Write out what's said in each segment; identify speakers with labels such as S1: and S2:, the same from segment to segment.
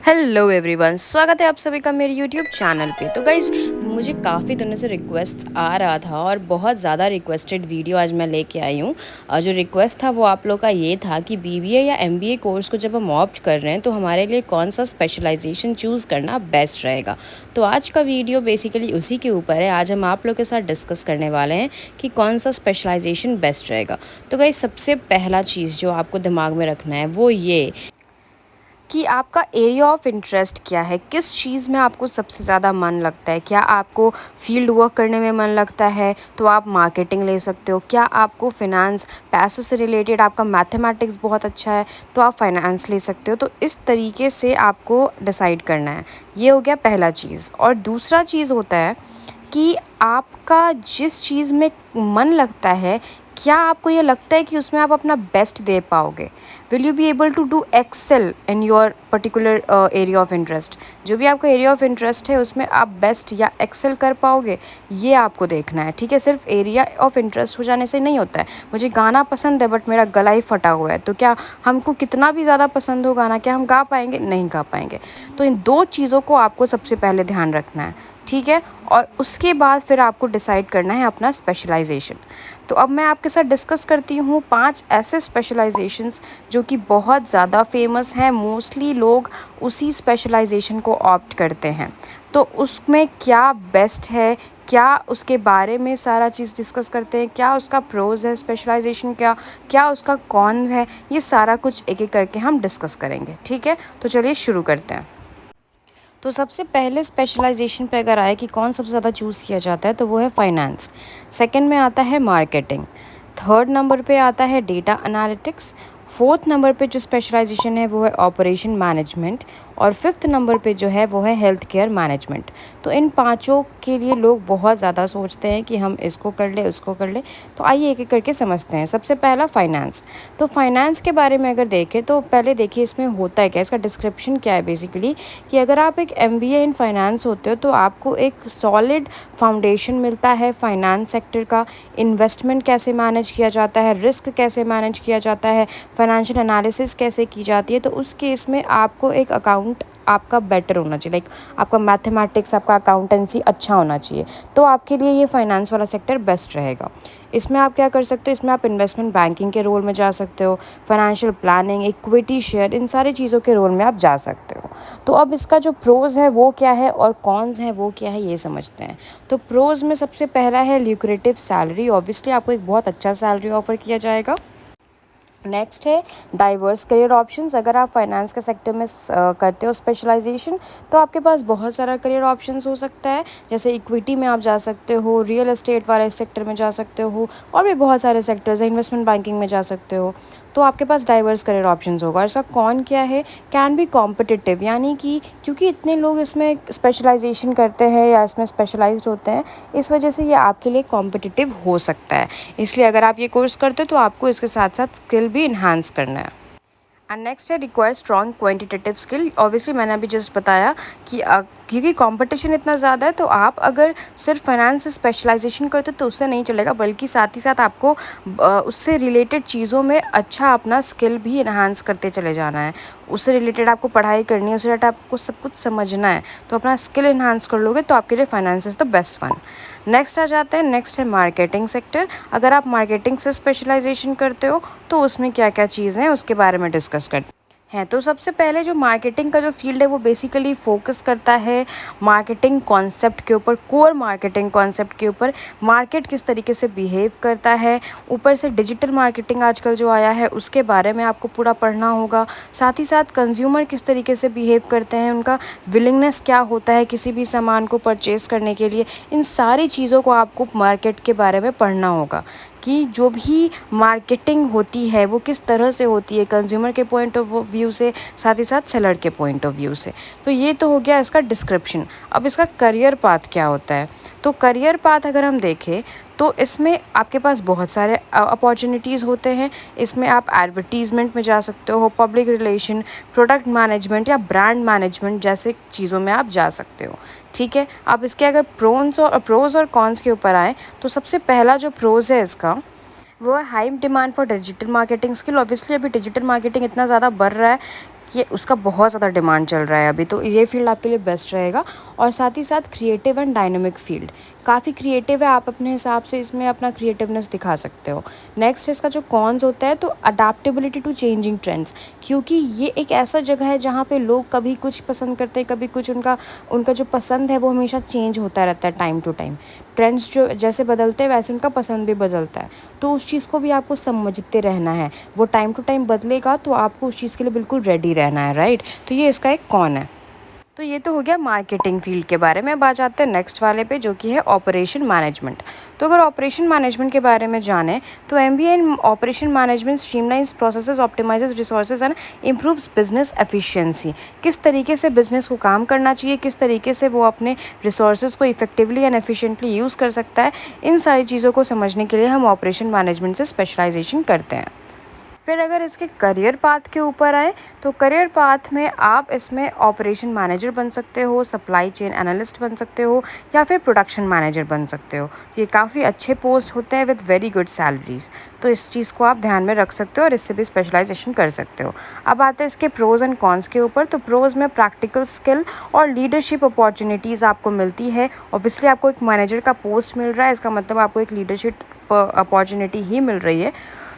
S1: Hello everyone, स्वागत है आप सभी का मेरे यूट्यूब चैनल पे। तो गाइज़, मुझे काफ़ी दिनों से रिक्वेस्ट आ रहा था और बहुत ज़्यादा रिक्वेस्टेड वीडियो आज मैं लेके आई हूँ। और जो रिक्वेस्ट था वो आप लोग का ये था कि बीबीए या एमबीए कोर्स को जब हम ऑप्ट कर रहे हैं तो हमारे लिए कौन सा स्पेशलाइजेशन चूज़ करना बेस्ट रहेगा। तो आज का वीडियो बेसिकली उसी के ऊपर है। आज हम आप लोग के साथ डिस्कस करने वाले हैं कि कौन सा स्पेशलाइजेशन बेस्ट रहेगा। तो गाइज़, सबसे पहला चीज़ जो आपको दिमाग में रखना है वो ये कि आपका एरिया ऑफ इंटरेस्ट क्या है, किस चीज़ में आपको सबसे ज़्यादा मन लगता है। क्या आपको फील्ड वर्क करने में मन लगता है तो आप मार्केटिंग ले सकते हो। क्या आपको फ़िनांस, पैसों से रिलेटेड आपका मैथमेटिक्स बहुत अच्छा है तो आप फाइनेंस ले सकते हो। तो इस तरीके से आपको डिसाइड करना है। ये हो गया पहला चीज़। और दूसरा चीज़ होता है कि आपका जिस चीज़ में मन लगता है, क्या आपको ये लगता है कि उसमें आप अपना बेस्ट दे पाओगे। Will you be able to do excel in your particular area of interest. जो भी आपका एरिया ऑफ इंटरेस्ट है उसमें आप बेस्ट या एक्सेल कर पाओगे, ये आपको देखना है। ठीक है, सिर्फ एरिया ऑफ इंटरेस्ट हो जाने से नहीं होता है। मुझे गाना पसंद है बट मेरा गला ही फटा हुआ है, तो क्या हमको कितना भी ज़्यादा पसंद हो गाना, क्या हम गा पाएंगे? नहीं गा पाएंगे। तो इन दो चीज़ों को आपको सबसे पहले ध्यान रखना है। ठीक है, और उसके बाद फिर आपको डिसाइड करना है अपना स्पेशलाइजेशन। तो अब मैं आपके साथ डिस्कस करती हूँ 5 ऐसे स्पेशलाइजेशंस जो कि बहुत ज़्यादा फेमस हैं। मोस्टली लोग उसी स्पेशलाइजेशन को ऑप्ट करते हैं। तो उसमें क्या बेस्ट है, क्या उसके बारे में सारा चीज़ डिस्कस करते हैं, क्या उसका प्रोज है स्पेशलाइजेशन का, क्या उसका कॉन्स है, ये सारा कुछ एक एक करके हम डिस्कस करेंगे। ठीक है, तो चलिए शुरू करते हैं। तो सबसे पहले स्पेशलाइजेशन पे अगर आए कि कौन सबसे ज़्यादा चूज़ किया जाता है तो वो है फाइनेंस। सेकंड में आता है मार्केटिंग। थर्ड नंबर पे आता है डेटा एनालिटिक्स। फोर्थ नंबर पे जो स्पेशलाइजेशन है वो है ऑपरेशन मैनेजमेंट। और फिफ्थ नंबर पे जो है वो है हेल्थ केयर मैनेजमेंट। तो इन पांचों के लिए लोग बहुत ज़्यादा सोचते हैं कि हम इसको कर ले उसको कर ले। तो आइए एक एक करके समझते हैं। सबसे पहला फाइनेंस। तो फाइनेंस के बारे में अगर देखें तो पहले देखिए इसमें होता है क्या, इसका डिस्क्रिप्शन क्या है। बेसिकली कि अगर आप एक एमबीए इन फाइनेंस होते हो तो आपको एक सॉलिड फाउंडेशन मिलता है फाइनेंस सेक्टर का। इन्वेस्टमेंट कैसे मैनेज किया जाता है, रिस्क कैसे मैनेज किया जाता है, फाइनेंशियल एनालिसिस कैसे की जाती है। तो उस केस में आपको एक अकाउंट आपका बेटर होना चाहिए, लाइक आपका मैथमेटिक्स, आपका अकाउंटेंसी अच्छा होना चाहिए। तो आपके लिए ये फाइनेंस वाला सेक्टर बेस्ट रहेगा। इसमें आप क्या कर सकते हो, इसमें आप इन्वेस्टमेंट बैंकिंग के रोल में जा सकते हो, फाइनेंशियल प्लानिंग, इक्विटी शेयर, इन सारी चीज़ों के रोल में आप जा सकते हो। तो अब इसका जो प्रोज है वो क्या है और कॉन्स है वो क्या है, ये समझते हैं। तो प्रोज में सबसे पहला है ल्यूक्रेटिव सैलरी। ऑब्वियसली आपको एक बहुत अच्छा सैलरी ऑफर किया जाएगा। नेक्स्ट है डाइवर्स करियर ऑप्शंस। अगर आप फाइनेंस के सेक्टर में करते हो स्पेशलाइजेशन तो आपके पास बहुत सारा करियर ऑप्शंस हो सकता है। जैसे इक्विटी में आप जा सकते हो, रियल एस्टेट वाले सेक्टर में जा सकते हो, और भी बहुत सारे सेक्टर्स हैं, इन्वेस्टमेंट बैंकिंग में जा सकते हो। तो आपके पास डाइवर्स करियर ऑप्शंस होगा। और इसका कौन क्या है, कैन बी कॉम्पिटिटिव, यानी कि क्योंकि इतने लोग इसमें स्पेशलाइजेशन करते हैं या इसमें स्पेशलाइज्ड होते हैं, इस वजह से ये आपके लिए कॉम्पिटिटिव हो सकता है। इसलिए अगर आप ये कोर्स करते हो तो आपको इसके साथ साथ स्किल भी इन्हांस करना है। एंड नेक्स्ट है require strong quantitative skill. Obviously मैंने अभी जस्ट बताया कि क्योंकि कंपटीशन इतना ज़्यादा है तो आप अगर सिर्फ फाइनेंस से स्पेशलाइजेशन करते हो तो उससे नहीं चलेगा, बल्कि साथ ही साथ आपको उससे रिलेटेड चीज़ों में अच्छा अपना स्किल भी इन्हांस करते चले जाना है। उससे रिलेटेड आपको पढ़ाई करनी है, उससे रिलेटेड आपको सब कुछ समझना है। तो अपना स्किल इन्हांस कर लोगे तो आपके लिए finance is the best one. Next आ जाते हैं, नेक्स्ट है मार्केटिंग सेक्टर। अगर आप मार्केटिंग से स्पेशलाइजेशन करते हो तो उसमें क्या क्या चीज़ें हैं उसके बारे में डिस्कस करते हैं। तो सबसे पहले जो मार्केटिंग का जो फील्ड है वो बेसिकली फोकस करता है मार्केटिंग कॉन्सेप्ट के ऊपर, कोर मार्केटिंग कॉन्सेप्ट के ऊपर। मार्केट किस तरीके से बिहेव करता है, ऊपर से डिजिटल मार्केटिंग आजकल जो आया है उसके बारे में आपको पूरा पढ़ना होगा। साथ ही साथ कंज्यूमर किस तरीके से बिहेव करते हैं, उनका विलिंगनेस क्या होता है किसी भी सामान को परचेज़ करने के लिए। इन सारी चीज़ों को आपको मार्केट के बारे में पढ़ना होगा कि जो भी मार्केटिंग होती है वो किस तरह से होती है, कंज्यूमर के पॉइंट ऑफ व्यू से, साथ ही साथ सेलर के पॉइंट ऑफ व्यू से। तो ये तो हो गया इसका डिस्क्रिप्शन। अब इसका करियर पाथ क्या होता है। तो करियर पाथ अगर हम देखें तो इसमें आपके पास बहुत सारे अपॉर्चुनिटीज़ होते हैं। इसमें आप एडवर्टीज़मेंट में जा सकते हो, पब्लिक रिलेशन, प्रोडक्ट मैनेजमेंट या ब्रांड मैनेजमेंट जैसे चीज़ों में आप जा सकते हो। ठीक है, अब इसके अगर प्रोज और कॉन्स के ऊपर आए तो सबसे पहला जो प्रोज है इसका वो है high demand for digital marketing skill. Obviously अभी डिजिटल मार्केटिंग इतना ज़्यादा बढ़ रहा है कि उसका बहुत ज़्यादा डिमांड चल रहा है अभी, तो ये फील्ड आपके लिए बेस्ट रहेगा। और साथ ही साथ क्रिएटिव एंड डायनामिक फील्ड, काफ़ी क्रिएटिव है, आप अपने हिसाब से इसमें अपना क्रिएटिवनेस दिखा सकते हो। नेक्स्ट इसका जो कॉन्स होता है तो अडेप्टेबिलिटी टू चेंजिंग ट्रेंड्स, क्योंकि ये एक ऐसा जगह है जहाँ पे लोग कभी कुछ पसंद करते हैं, कभी कुछ, उनका उनका जो पसंद है वो हमेशा चेंज होता रहता है टाइम टू टाइम। ट्रेंड्स जो जैसे बदलते हैं वैसे उनका पसंद भी बदलता है, तो उस चीज़ को भी आपको समझते रहना है। वो टाइम टू टाइम बदलेगा तो आपको उस चीज़ के लिए बिल्कुल रेडी रहना है, राइट। तो ये इसका एक कॉन है। तो ये तो हो गया मार्केटिंग फील्ड के बारे में। अब आ जाते हैं नेक्स्ट वाले पे, जो कि है ऑपरेशन मैनेजमेंट। तो अगर ऑपरेशन मैनेजमेंट के बारे में जाने तो MBA in operation management streamlines processes, optimizes resources and improves business efficiency. किस तरीके से बिजनेस को काम करना चाहिए, किस तरीके से वो अपने रिसोर्सेज को इफेक्टिवली एंड एफिशिएंटली यूज़ कर सकता है, इन सारी चीज़ों को समझने के लिए हम ऑपरेशन मैनेजमेंट से स्पेशलाइजेशन करते हैं। फिर अगर इसके करियर पाथ के ऊपर आए तो करियर पाथ में आप इसमें ऑपरेशन मैनेजर बन सकते हो, सप्लाई चेन एनालिस्ट बन सकते हो, या फिर प्रोडक्शन मैनेजर बन सकते हो। ये काफ़ी अच्छे पोस्ट होते हैं विद वेरी गुड सैलरीज, तो इस चीज़ को आप ध्यान में रख सकते हो और इससे भी स्पेशलाइजेशन कर सकते हो। अब आते हैं इसके प्रोज एंड कॉन्स के ऊपर। तो प्रोज में प्रैक्टिकल स्किल और लीडरशिप अपॉर्चुनिटीज़ आपको मिलती है। ऑब्वियसली आपको एक मैनेजर का पोस्ट मिल रहा है, इसका मतलब आपको एक लीडरशिप अपॉर्चुनिटी ही मिल रही है,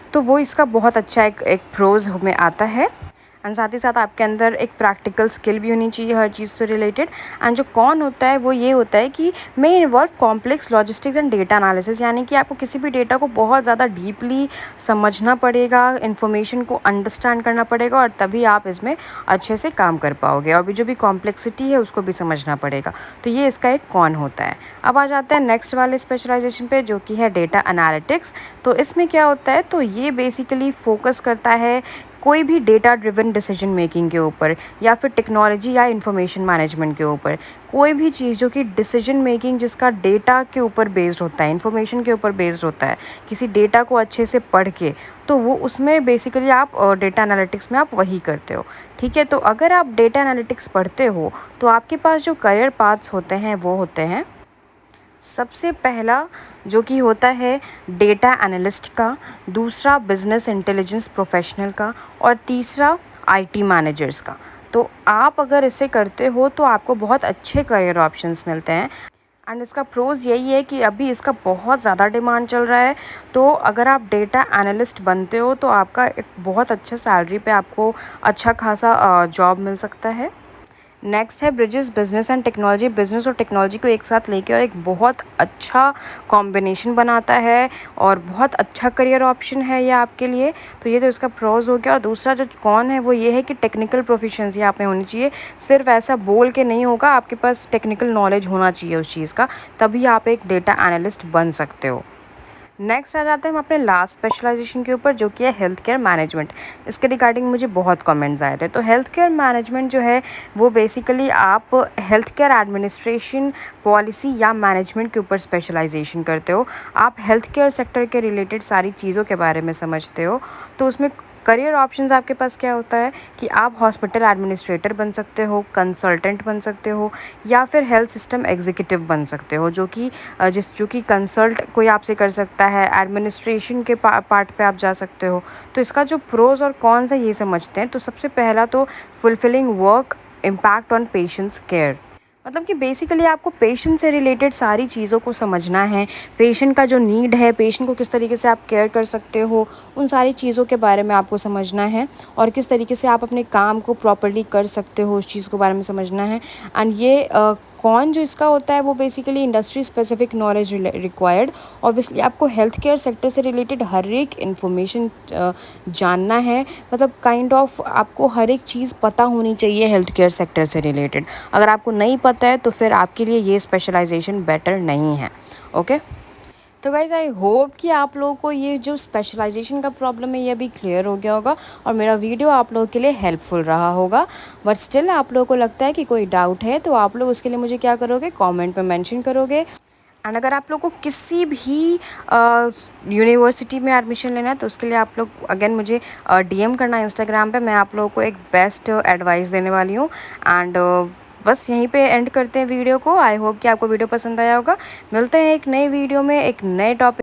S1: तो वो इसका बहुत अच्छा एक प्रोज में आता है। एंड साथ ही साथ आपके अंदर एक प्रैक्टिकल स्किल भी होनी चाहिए हर चीज़ से रिलेटेड। एंड जो कौन होता है वो ये होता है कि may involve complex logistics and data analysis, यानी कि आपको किसी भी डेटा को बहुत ज़्यादा डीपली समझना पड़ेगा, इन्फॉर्मेशन को अंडरस्टैंड करना पड़ेगा, और तभी आप इसमें अच्छे से काम कर पाओगे। और भी जो भी कॉम्प्लेक्सिटी है उसको भी समझना पड़ेगा, तो ये इसका एक कौन होता है। अब आ जाता है नेक्स्ट वाले स्पेशलाइजेशन पे, जो कि है डेटा एनालिटिक्स। तो इसमें क्या होता है, तो ये बेसिकली फोकस करता है कोई भी डेटा ड्रिवन डिसीजन मेकिंग के ऊपर, या फिर टेक्नोलॉजी या इंफॉर्मेशन मैनेजमेंट के ऊपर। कोई भी चीज़ जो कि डिसीजन मेकिंग जिसका डेटा के ऊपर बेस्ड होता है, इंफॉर्मेशन के ऊपर बेस्ड होता है, किसी डेटा को अच्छे से पढ़ के, तो वो उसमें बेसिकली आप डेटा एनालिटिक्स में आप वही करते हो। ठीक है, तो अगर आप डेटा एनालिटिक्स पढ़ते हो तो आपके पास जो करियर पाथ्स होते हैं वो होते हैं, सबसे पहला जो कि होता है डेटा एनालिस्ट का, दूसरा बिजनेस इंटेलिजेंस प्रोफेशनल का, और तीसरा आईटी मैनेजर्स का। तो आप अगर इसे करते हो तो आपको बहुत अच्छे करियर ऑप्शंस मिलते हैं। एंड इसका प्रोज यही है कि अभी इसका बहुत ज़्यादा डिमांड चल रहा है, तो अगर आप डेटा एनालिस्ट बनते हो तो आपका एक बहुत अच्छा सैलरी पे आपको अच्छा खासा जॉब मिल सकता है। नेक्स्ट है bridges business and technology. Business और टेक्नोलॉजी को एक साथ लेके और एक बहुत अच्छा कॉम्बिनेशन बनाता है, और बहुत अच्छा करियर ऑप्शन है ये आपके लिए। तो ये तो इसका प्रोज हो गया। और दूसरा जो कौन है वो ये है कि टेक्निकल प्रोफिशिएंसी आप में होनी चाहिए। सिर्फ ऐसा बोल के नहीं होगा, आपके पास टेक्निकल नॉलेज होना चाहिए उस चीज़ का, तभी आप एक डेटा एनालिस्ट बन सकते हो। नेक्स्ट आ जाते हैं हम अपने लास्ट स्पेशलाइजेशन के ऊपर, जो कि है हेल्थ केयर मैनेजमेंट। इसके रिगार्डिंग मुझे बहुत कमेंट्स आए थे। तो हेल्थ केयर मैनेजमेंट जो है वो बेसिकली आप हेल्थ केयर एडमिनिस्ट्रेशन, पॉलिसी या मैनेजमेंट के ऊपर स्पेशलाइजेशन करते हो। आप हेल्थ केयर सेक्टर के रिलेटेड सारी चीज़ों के बारे में समझते हो। तो उसमें करियर ऑप्शंस आपके पास क्या होता है कि आप हॉस्पिटल एडमिनिस्ट्रेटर बन सकते हो, कंसल्टेंट बन सकते हो, या फिर हेल्थ सिस्टम एग्जीक्यूटिव बन सकते हो, जो कि कंसल्ट कोई आपसे कर सकता है, एडमिनिस्ट्रेशन के पार्ट पे आप जा सकते हो। तो इसका जो प्रोज और कॉन्स है ये समझते हैं। तो सबसे पहला तो fulfilling work, impact on patients care, मतलब कि बेसिकली आपको पेशेंट से रिलेटेड सारी चीज़ों को समझना है। पेशेंट का जो नीड है, पेशेंट को किस तरीके से आप केयर कर सकते हो, उन सारी चीज़ों के बारे में आपको समझना है, और किस तरीके से आप अपने काम को प्रॉपर्ली कर सकते हो उस चीज़ के बारे में समझना है। एंड ये कौन जो इसका होता है वो basically industry specific knowledge required. Obviously आपको हेल्थ केयर सेक्टर से रिलेटेड हर एक इन्फॉर्मेशन जानना है, मतलब काइंड ऑफ आपको हर एक चीज़ पता होनी चाहिए हेल्थ केयर सेक्टर से रिलेटेड। अगर आपको नहीं पता है तो फिर आपके लिए ये स्पेशलाइजेशन बेटर नहीं है। ओके, तो गाइज़ आई होप कि आप लोगों को ये जो स्पेशलाइजेशन का प्रॉब्लम है ये भी क्लियर हो गया होगा, और मेरा वीडियो आप लोगों के लिए हेल्पफुल रहा होगा। बट स्टिल आप लोगों को लगता है कि कोई डाउट है तो आप लोग उसके लिए मुझे क्या करोगे, कमेंट में मेंशन करोगे। एंड अगर आप लोग को किसी भी यूनिवर्सिटी में एडमिशन लेना है तो उसके लिए आप लोग अगेन मुझे डीएम करना इंस्टाग्राम पे। मैं आप लोगों को एक बेस्ट एडवाइस देने वाली हूँ। एंड बस यहीं पे एंड करते हैं वीडियो को। आई होप कि आपको वीडियो पसंद आया होगा। मिलते हैं एक नई वीडियो में एक नए टॉपिक।